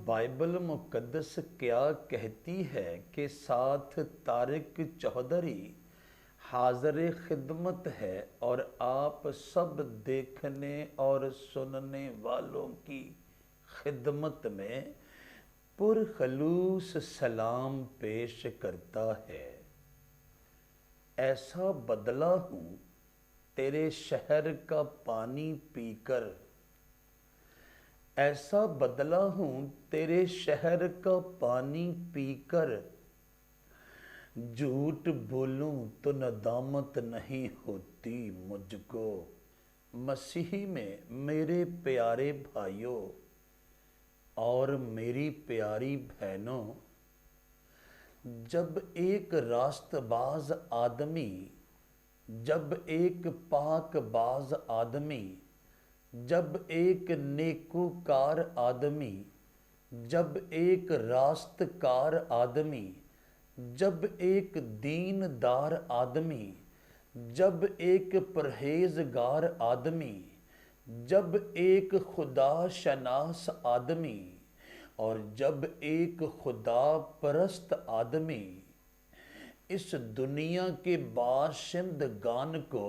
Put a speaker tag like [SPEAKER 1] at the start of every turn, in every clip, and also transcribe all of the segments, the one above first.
[SPEAKER 1] Bible مقدس کیا کہتی ہے کہ ساتھ طارق چودھری حاضر خدمت ہے اور آپ سب دیکھنے اور سننے والوں کی خدمت میں پرخلوص سلام پیش کرتا ہے۔ ایسا بدلا ہوں تیرے شہر کا پانی پی کر، ایسا بدلا ہوں تیرے شہر کا پانی پی کر، جھوٹ بولوں تو ندامت نہیں ہوتی مجھ کو۔ مسیح میں میرے پیارے بھائیوں اور میری پیاری بہنوں، جب ایک راست باز آدمی، جب ایک پاک باز آدمی، جب ایک نیکوکار آدمی، جب ایک راست کار آدمی، جب ایک دین دار آدمی، جب ایک پرہیزگار آدمی، جب ایک خدا شناس آدمی اور جب ایک خدا پرست آدمی اس دنیا کے باشندگان کو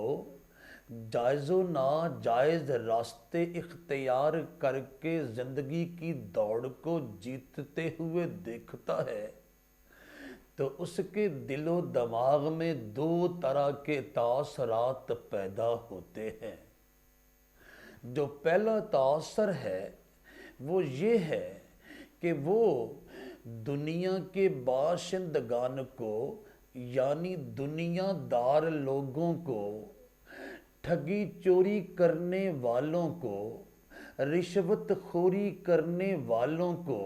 [SPEAKER 1] جائز و ناجائز راستے اختیار کر کے زندگی کی دوڑ کو جیتتے ہوئے دیکھتا ہے تو اس کے دل و دماغ میں دو طرح کے تاثرات پیدا ہوتے ہیں۔ جو پہلا تاثر ہے وہ یہ ہے کہ وہ دنیا کے باشندگان کو، یعنی دنیا دار لوگوں کو، ٹھگی چوری کرنے والوں کو، رشوت خوری کرنے والوں کو،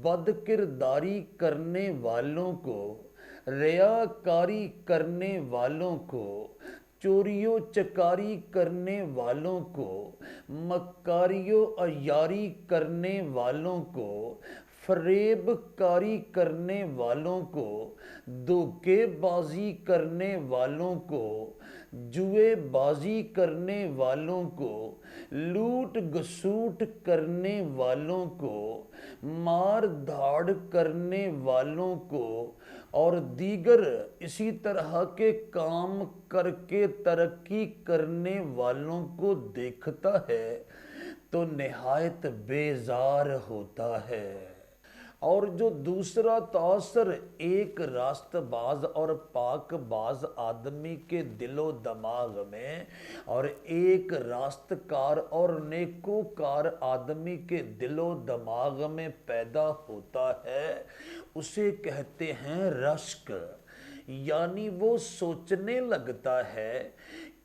[SPEAKER 1] بد کرداری کرنے والوں کو، ریاکاری کرنے والوں کو، چوری و چکاری کرنے والوں کو، مکاری و عیاری کرنے والوں کو، فریب کاری کرنے والوں کو، دھوکے بازی کرنے والوں کو، جوئے بازی کرنے والوں کو، لوٹ گھسوٹ کرنے والوں کو، مار دھاڑ کرنے والوں کو اور دیگر اسی طرح کے کام کر کے ترقی کرنے والوں کو دیکھتا ہے تو نہایت بیزار ہوتا ہے۔ اور جو دوسرا تاثر ایک راست باز اور پاک باز آدمی کے دل و دماغ میں اور ایک راست کار اور نیکوکار آدمی کے دل و دماغ میں پیدا ہوتا ہے، اسے کہتے ہیں رشک، یعنی وہ سوچنے لگتا ہے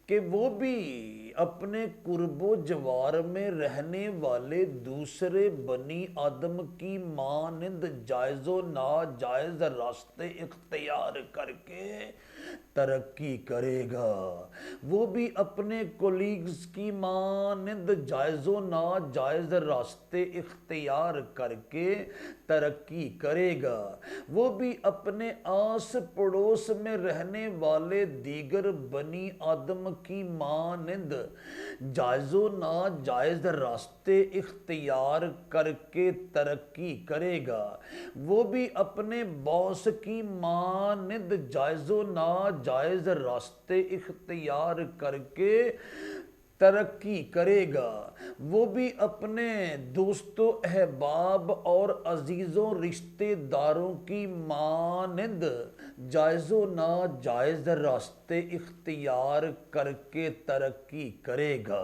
[SPEAKER 1] کہ وہ بھی اپنے قرب و جوار میں رہنے والے دوسرے بنی آدم کی مانند جائز و ناجائز راستے اختیار کر کے ترقی کرے گا، وہ بھی اپنے کولیگز کی مانند جائز و ناجائز راستے اختیار کر کے ترقی کرے گا، وہ بھی اپنے آس پڑوس میں رہنے والے دیگر بنی آدم کی مانند جائز و ناجائز راستے اختیار کر کے ترقی کرے گا، وہ بھی اپنے باس کی مانند جائز و ناجائز راستے اختیار کر کے ترقی کرے گا، وہ بھی اپنے دوستوں احباب اور عزیزوں رشتہ داروں کی مانند جائز و ناجائز راستے اختیار کر کے ترقی کرے گا،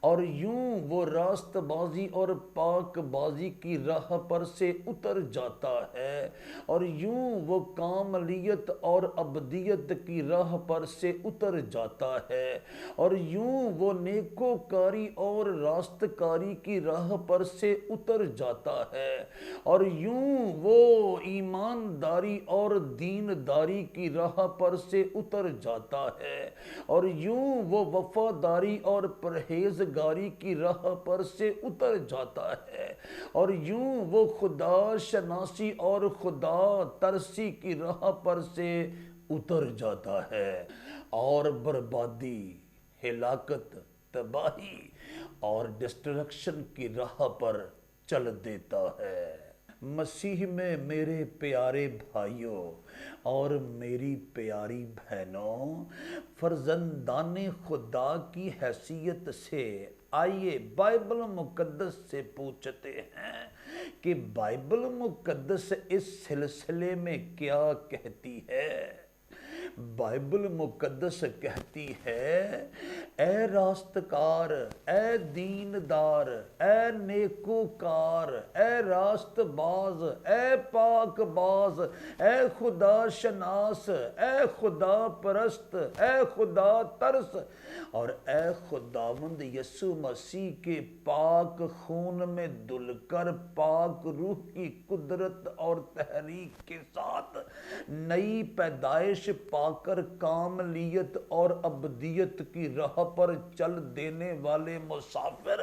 [SPEAKER 1] اور یوں وہ راست بازی اور پاک بازی کی راہ پر سے اتر جاتا ہے، اور یوں وہ کاملیت اور ابدیت کی راہ پر سے اتر جاتا ہے، اور یوں وہ نیکوکاری اور راست کاری کی راہ پر سے اتر جاتا ہے، اور یوں وہ ایمانداری اور دینداری کی راہ پر سے اتر جاتا ہے، اور یوں وہ وفاداری اور پرہیزگاری کی راہ پر سے اتر جاتا ہے، اور یوں وہ خدا شناسی اور خدا ترسی کی راہ پر سے اتر جاتا ہے، اور بربادی، ہلاکت، تباہی اور ڈسٹرکشن کی راہ پر چل دیتا ہے۔ مسیح میں میرے پیارے بھائیوں اور میری پیاری بہنوں، فرزندان خدا کی حیثیت سے آئیے بائبل مقدس سے پوچھتے ہیں کہ بائبل مقدس اس سلسلے میں کیا کہتی ہے۔ بائبل مقدس کہتی ہے، اے راستکار، اے دیندار، اے نیکوکار، اے راست باز، اے پاک باز، اے خدا شناس، اے خدا پرست، اے خدا ترس، اور اے خداوند یسوع مسیح کے پاک خون میں دھل کر پاک روح کی قدرت اور تحریک کے ساتھ نئی پیدائش پا کر کاملیت اور ابدیت کی راہ پر چل دینے والے مسافر،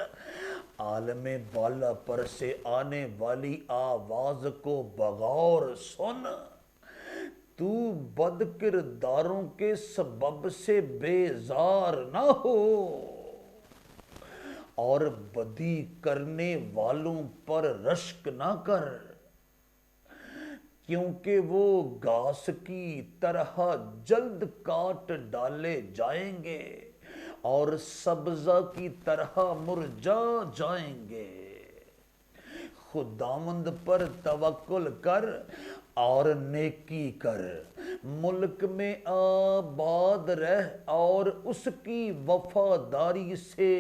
[SPEAKER 1] عالم بالا پر سے آنے والی آواز کو بغور سن۔ تو بد کرداروں کے سبب سے بیزار نہ ہو اور بدی کرنے والوں پر رشک نہ کر، کیونکہ وہ گھاس کی طرح جلد کاٹ ڈالے جائیں گے اور سبزہ کی طرح مرجھا جائیں گے۔ خداوند پر توکل کر اور نیکی کر، ملک میں آباد رہ اور اس کی وفاداری سے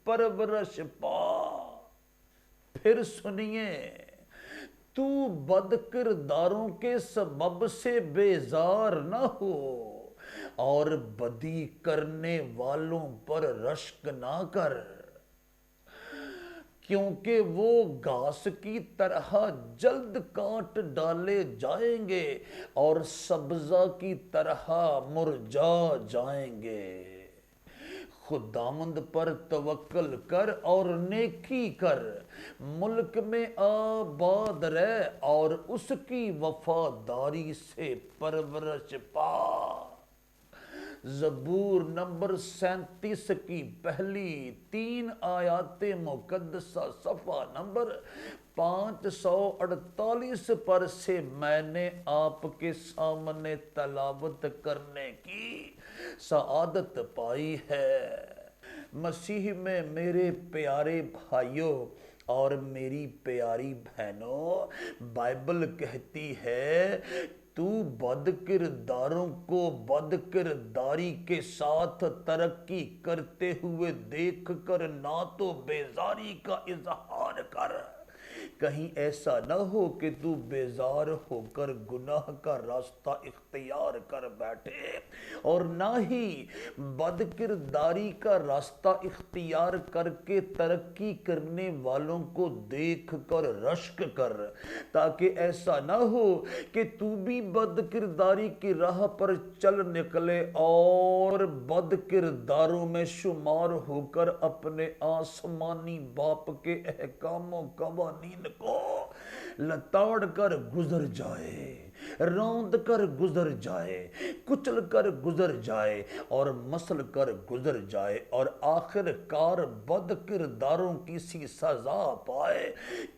[SPEAKER 1] پرورش پا۔ پھر سنیے، تو بد کرداروں کے سبب سے بیزار نہ ہو اور بدی کرنے والوں پر رشک نہ کر، کیونکہ وہ گھاس کی طرح جلد کاٹ ڈالے جائیں گے اور سبزہ کی طرح مرجھا جائیں گے۔ خداوند پر توکل کر اور نیکی کر، ملک میں آباد رہ اور اس کی وفاداری سے پرورش پا۔ زبور نمبر 37 کی پہلی 3 آیات مقدسہ صفحہ نمبر 548 پر سے میں نے آپ کے سامنے تلاوت کرنے کی سعادت پائی ہے۔ مسیح میں میرے پیارے بھائیوں اور میری پیاری بہنوں، بائبل کہتی ہے، تو بد کرداروں کو بد کرداری کے ساتھ ترقی کرتے ہوئے دیکھ کر نہ تو بیزاری کا اظہار کر، کہیں ایسا نہ ہو کہ تو بیزار ہو کر گناہ کا راستہ اختیار کر بیٹھے، اور نہ ہی بد کرداری کا راستہ اختیار کر کے ترقی کرنے والوں کو دیکھ کر رشک کر، تاکہ ایسا نہ ہو کہ تو بھی بد کرداری کی راہ پر چل نکلے اور بد کرداروں میں شمار ہو کر اپنے آسمانی باپ کے احکام و قوانین کو لتاڑ کر گزر جائے، روند کر گزر جائے، کچل کر گزر جائے اور مسل کر گزر جائے، اور آخر کار بد کرداروں کی سی سزا پائے،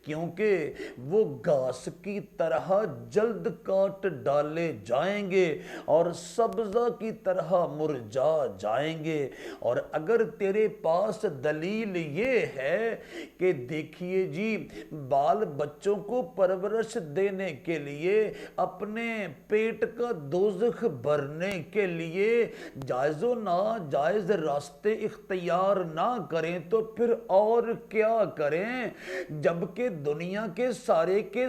[SPEAKER 1] کیونکہ وہ گھاس کی طرح جلد کاٹ ڈالے جائیں گے اور سبزہ کی طرح مرجھا جائیں گے۔ اور اگر تیرے پاس دلیل یہ ہے کہ دیکھیے جی، بال بچوں کو پرورش دینے کے لیے، اپنے پیٹ کا دوزخ بھرنے کے لیے جائز و ناجائز راستے اختیار نہ کریں تو پھر اور کیا کریں، جبکہ دنیا کے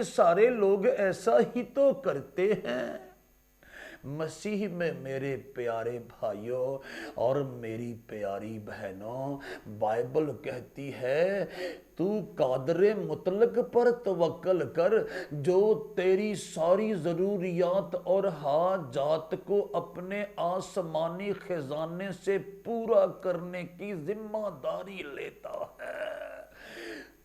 [SPEAKER 1] سارے لوگ ایسا ہی تو کرتے ہیں۔ مسیح میں میرے پیارے بھائیوں اور میری پیاری بہنوں، بائبل کہتی ہے، تو قادر مطلق پر توکل کر، جو تیری ساری ضروریات اور حاجات کو اپنے آسمانی خزانے سے پورا کرنے کی ذمہ داری لیتا ہے۔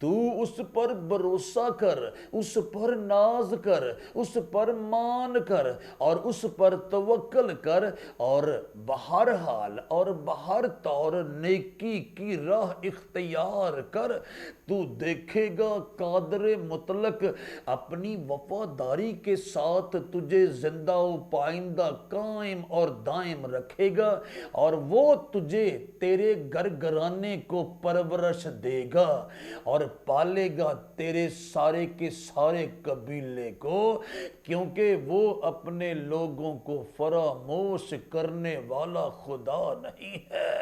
[SPEAKER 1] تو اس پر بھروسہ کر، اس پر ناز کر، اس پر مان کر اور اس پر توکل کر، اور بہرحال اور بہر طور نیکی کی راہ اختیار کر۔ تو دیکھے گا قادر مطلق اپنی وفاداری کے ساتھ تجھے زندہ و پائندہ قائم اور دائم رکھے گا، اور وہ تجھے تیرے گھر گھرانے کو پرورش دے گا اور پالے گا تیرے سارے کے سارے قبیلے کو، کیونکہ وہ اپنے لوگوں کو فراموش کرنے والا خدا نہیں ہے۔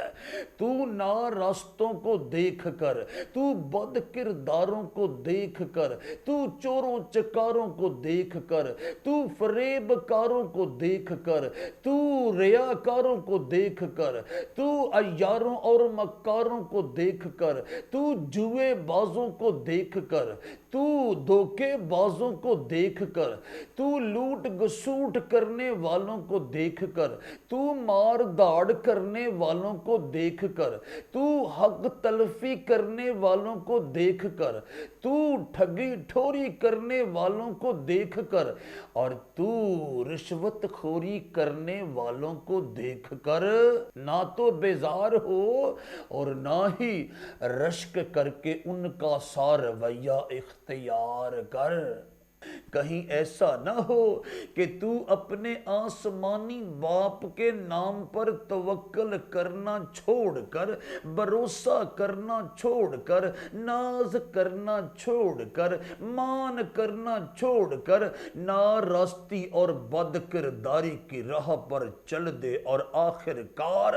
[SPEAKER 1] تو ناراستوں کو دیکھ کر، تو بد کرداروں کو دیکھ کر، تو چوروں چکاروں کو دیکھ کر، تو فریب کاروں کو دیکھ کر، تو ریاکاروں کو دیکھ کر، تو عیاروں اور مکاروں کو دیکھ کر، تو جوئے بازوں کو دیکھ کر، تو دھوکے بازوں کو دیکھ کر، تو لوٹ گسوٹ کرنے والوں کو دیکھ کر، تو مار داڑ کرنے والوں کو دیکھ کر، تو حق تلفی کرنے والوں کو دیکھ کر، تو ٹھگی ٹھوری کرنے والوں کو دیکھ کر، اور تو رشوت خوری کرنے والوں کو دیکھ کر نہ تو بیزار ہو اور نہ ہی رشک کر کے ان کا سا رویہ اختیار کر۔ کہیں ایسا نہ ہو کہ تو اپنے آسمانی باپ کے نام پر توکل کرنا چھوڑ کر، بھروسہ کرنا چھوڑ کر، ناز کرنا چھوڑ کر، مان کرنا چھوڑ کر ناراستی اور بد کرداری کی راہ پر چل دے اور آخر کار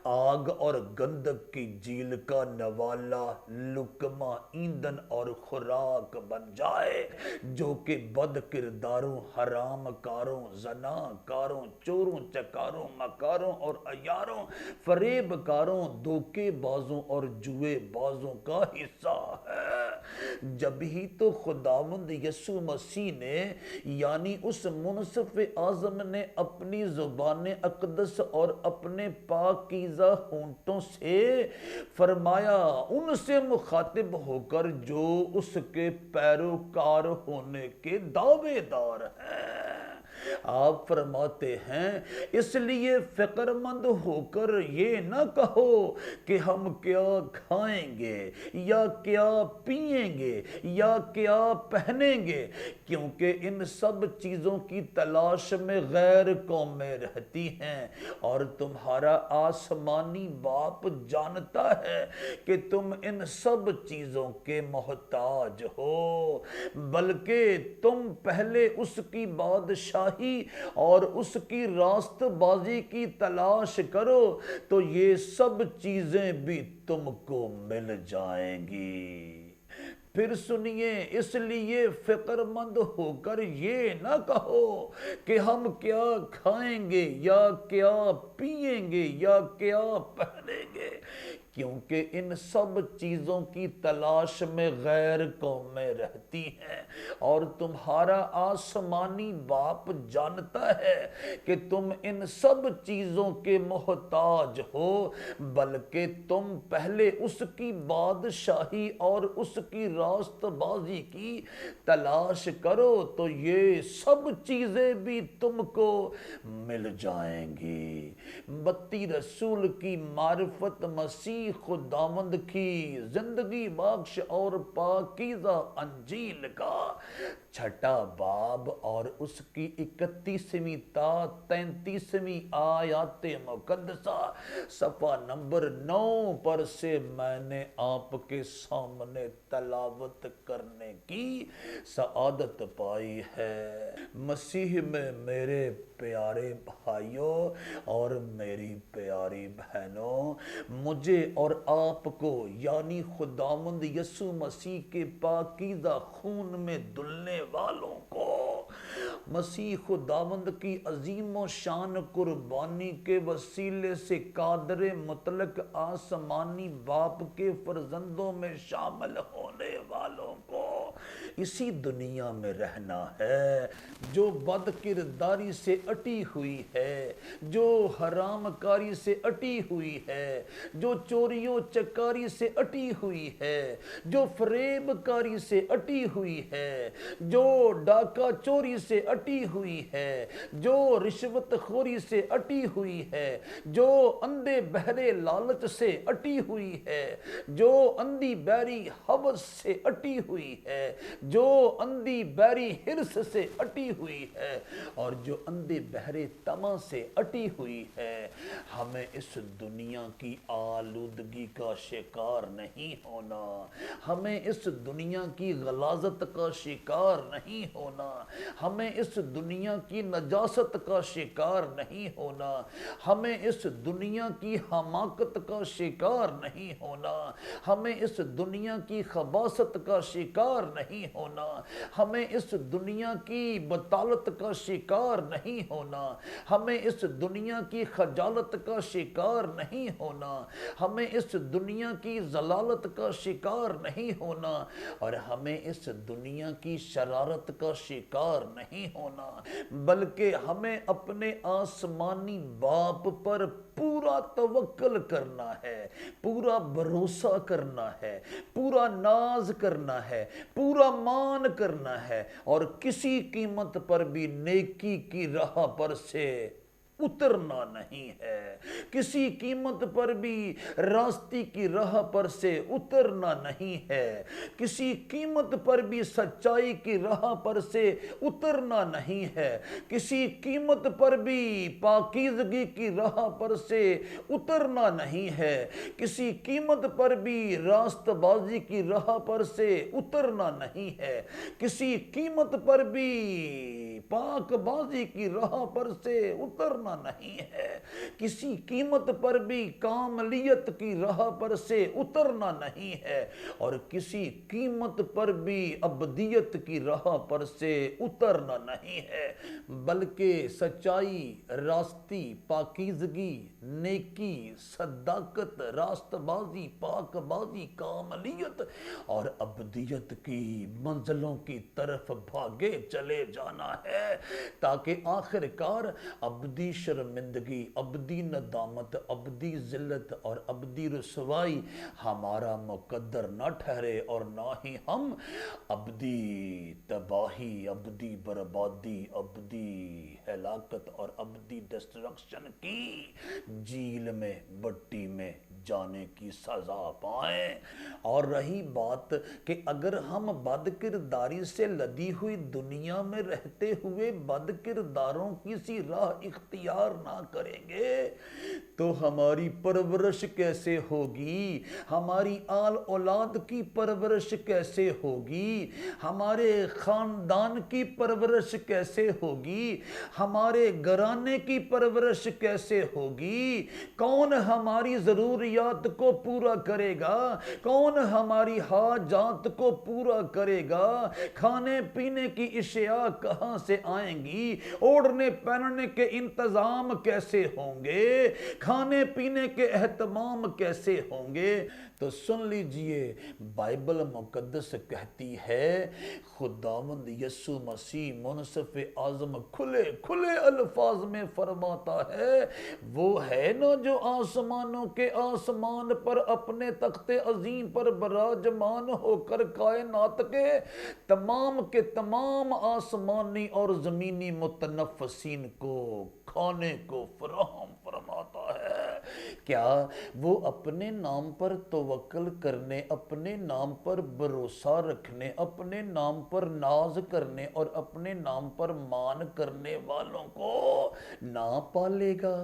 [SPEAKER 1] آگ اور گندک کی جھیل کا نوالا لقمہ ایندھن اور خوراک بن جائے، جو کہ بد کرداروں، حرام کاروں، زنا کاروں، چوروں چکاروں، مکاروں اور عیاروں، فریب کاروں، دھوکے بازوں اور جوئے بازوں کا حصہ ہے۔ جب ہی تو خداوند یسوع مسیح نے یعنی اس منصف اعظم نے اپنی زبان اقدس اور اپنے پاکیزہ ہونٹوں سے فرمایا، ان سے مخاطب ہو کر جو اس کے پیروکار ہونے کے دعوے دار ہیں، آپ فرماتے ہیں، اس لیے فکر مند ہو کر یہ نہ کہو کہ ہم کیا کھائیں گے یا کیا پئیں گے یا کیا پہنیں گے، کیونکہ ان سب چیزوں کی تلاش میں غیر قومیں رہتی ہیں، اور تمہارا آسمانی باپ جانتا ہے کہ تم ان سب چیزوں کے محتاج ہو، بلکہ تم پہلے اس کی بادشاہی اور اس کی راست بازی کی تلاش کرو تو یہ سب چیزیں بھی تم کو مل جائیں گی۔ پھر سنیے، اس لیے فکر مند ہو کر یہ نہ کہو کہ ہم کیا کھائیں گے یا کیا پئیں گے یا کیا پہنیں گے، کیونکہ ان سب چیزوں کی تلاش میں غیر قومیں رہتی ہیں، اور تمہارا آسمانی باپ جانتا ہے کہ تم ان سب چیزوں کے محتاج ہو، بلکہ تم پہلے اس کی بادشاہی اور اس کی راست بازی کی تلاش کرو تو یہ سب چیزیں بھی تم کو مل جائیں گی۔ بتی رسول کی معرفت مسیح خداوند کی زندگی بخش اور پاکیزہ انجیل کا چھٹا باب اور اس کی 31ویں تا 33ویں آیات مقدسہ صفحہ نمبر 9 پر سے میں نے آپ کے سامنے تلاوت کرنے کی سعادت پائی ہے۔ مسیح میں میرے پیارے بھائیوں اور میری پیاری بہنوں، مجھے اور آپ کو یعنی خداوند یسوع مسیح کے پاکیزہ خون میں دھلنے والوں کو مسیح خداوند کی عظیم و شان قربانی کے وسیلے سے قادر مطلق آسمانی باپ کے فرزندوں میں شامل ہونے والوں کو اسی دنیا میں رہنا ہے جو بد کرداری سے اٹی ہوئی ہے، جو حرام کاری سے اٹی ہوئی ہے، جو چوریوں چکاری سے اٹی ہوئی ہے، جو فریب کاری سے اٹی ہوئی ہے، جو ڈاکہ چوری سے اٹی ہوئی ہے، جو رشوت خوری سے اٹی ہوئی ہے، جو اندھے بہرے لالچ سے اٹی ہوئی ہے، جو اندھی بہری ہوس سے اٹی ہوئی ہے، جو اندھی بہری ہرس سے اٹی ہوئی ہے، اور جو اندھے بہرے طمع سے اٹی ہوئی ہے، ہمیں اس دنیا کی آلودگی کا شکار نہیں ہونا، ہمیں اس دنیا کی غلاظت کا شکار نہیں ہونا، ہمیں اس دنیا کی نجاست کا شکار نہیں ہونا، ہمیں اس دنیا کی حماقت کا شکار نہیں ہونا، ہمیں اس دنیا کی خباثت کا شکار نہیں ہونا، ہمیں اس دنیا کی بطالت کا شکار نہیں ہونا، ہمیں اس دنیا کی خجالت کا شکار نہیں ہونا، ہمیں اس دنیا کی ضلالت کا شکار نہیں ہونا، اور ہمیں اس دنیا کی شرارت کا شکار نہیں ہونا، بلکہ ہمیں اپنے آسمانی باپ پر پورا توکل کرنا ہے، پورا بھروسہ کرنا ہے، پورا ناز کرنا ہے، پورا مان کرنا ہے، اور کسی قیمت پر بھی نیکی کی راہ پر سے اترنا نہیں ہے، کسی قیمت پر بھی راستی کی راہ پر سے اترنا نہیں ہے، کسی قیمت پر بھی سچائی کی راہ پر سے اترنا نہیں ہے، کسی قیمت پر بھی پاکیزگی کی راہ پر سے اترنا نہیں ہے، کسی قیمت پر بھی راست بازی کی راہ پر سے اترنا نہیں ہے، کسی قیمت پر بھی پاک بازی کی راہ پر سے اترنا نہیں ہے، کسی قیمت پر بھی کاملیت کی راہ پر سے اترنا نہیں ہے، اور کسی قیمت پر بھی ابدیت کی راہ پر سے اترنا نہیں ہے، بلکہ سچائی، راستی، پاکیزگی، نیکی، صداقت، راست بازی، پاک بازی، کاملیت اور ابدیت کی منزلوں کی طرف بھاگے چلے جانا ہے، تاکہ آخر کار ابدی شرمندگی، ابدی ندامت، ابدی ذلت اور ابدی رسوائی ہمارا مقدر نہ ٹھہرے، اور نہ ہی ہم ابدی تباہی، ابدی بربادی، ابدی ہلاکت اور ابدی ڈسٹرکشن کی جیل میں، بٹی میں جانے کی سزا پائیں۔ اور رہی بات کہ اگر ہم بد کرداری سے لدی ہوئی دنیا میں رہتے ہوئے بد کرداروں کی سی راہ اختیار نہ کریں گے تو ہماری پرورش کیسے ہوگی، ہماری آل اولاد کی پرورش کیسے ہوگی، ہمارے خاندان کی پرورش کیسے ہوگی، ہمارے گھرانے کی پرورش کیسے ہوگی، کون ہماری ضروریات کو پورا کرے گا، کون ہماری حاجات کو پورا کرے گا، کھانے پینے کی اشیاء کہاں سے آئیں گی، اوڑھنے پہننے کے انتظام کیسے ہوں گے، کھانے پینے کے اہتمام کیسے ہوں گے؟ تو سن لیجئے، بائبل مقدس کہتی ہے، خداوند یسوع مسیح منصف اعظم کھلے کھلے الفاظ میں فرماتا ہے، وہ ہے نا جو آسمانوں کے آسمان پر اپنے تخت عظیم پر براجمان ہو کر کائنات کے تمام آسمانی اور زمینی متنفسین کو کھانے کو فراہم فرماتا ہے۔ کیا وہ اپنے نام پر توکل کرنے، اپنے نام پر بھروسہ رکھنے، اپنے نام پر ناز کرنے اور اپنے نام پر مان کرنے والوں کو نہ پالے گا؟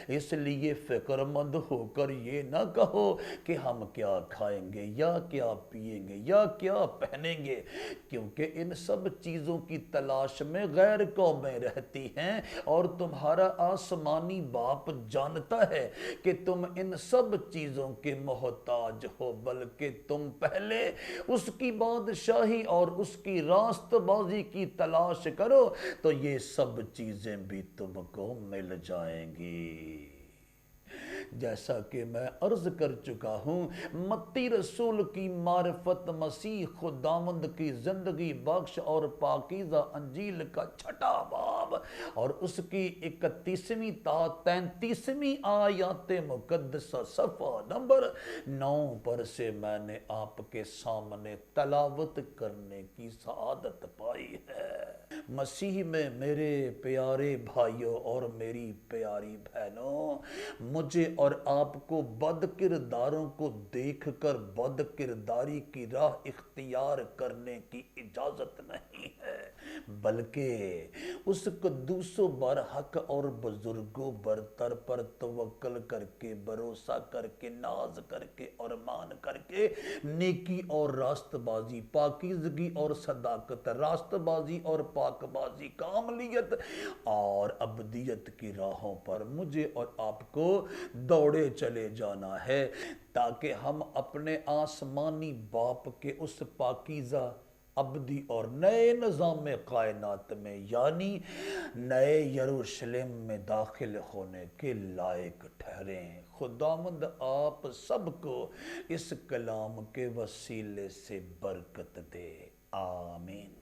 [SPEAKER 1] اس لیے فکر مند ہو کر یہ نہ کہو کہ ہم کیا کھائیں گے یا کیا پیئیں گے یا کیا پہنیں گے، کیونکہ ان سب چیزوں کی تلاش میں غیر قومیں رہتی ہیں، اور تمہارا آسمانی باپ جانتا ہے کہ تم ان سب چیزوں کے محتاج ہو، بلکہ تم پہلے اس کی بادشاہی اور اس کی راست بازی کی تلاش کرو تو یہ سب چیزیں بھی تم کو مل جائیں گی۔ جیسا کہ میں عرض کر چکا ہوں، متی رسول کی معرفت، مسیح خداوند کی زندگی بخش اور پاکیزہ انجیل کا چھٹا باب اور اس کی 31ویں تا 33ویں آیات مقدسہ صفحہ نمبر 9 پر سے میں نے آپ کے سامنے تلاوت کرنے کی سعادت پائی ہے۔ مسیح میں میرے پیارے بھائیوں اور میری پیاری بہنوں، مجھے اور آپ کو بد کرداروں کو دیکھ کر بد کرداری کی راہ اختیار کرنے کی اجازت نہیں ہے، بلکہ اس قدوس و برحق اور بزرگوں برتر پر توکل کر کے، بھروسہ کر کے، ناز کر کے اور مان کر کے نیکی اور راست بازی، پاکیزگی اور صداقت، راست بازی اور پاک بازی، کاملیت اور ابدیت کی راہوں پر مجھے اور آپ کو دوڑے چلے جانا ہے، تاکہ ہم اپنے آسمانی باپ کے اس پاکیزہ، ابدی اور نئے نظام کائنات میں یعنی نئے یروشلم میں داخل ہونے کے لائق ٹھہریں۔ خداوند آپ سب کو اس کلام کے وسیلے سے برکت دے، آمین۔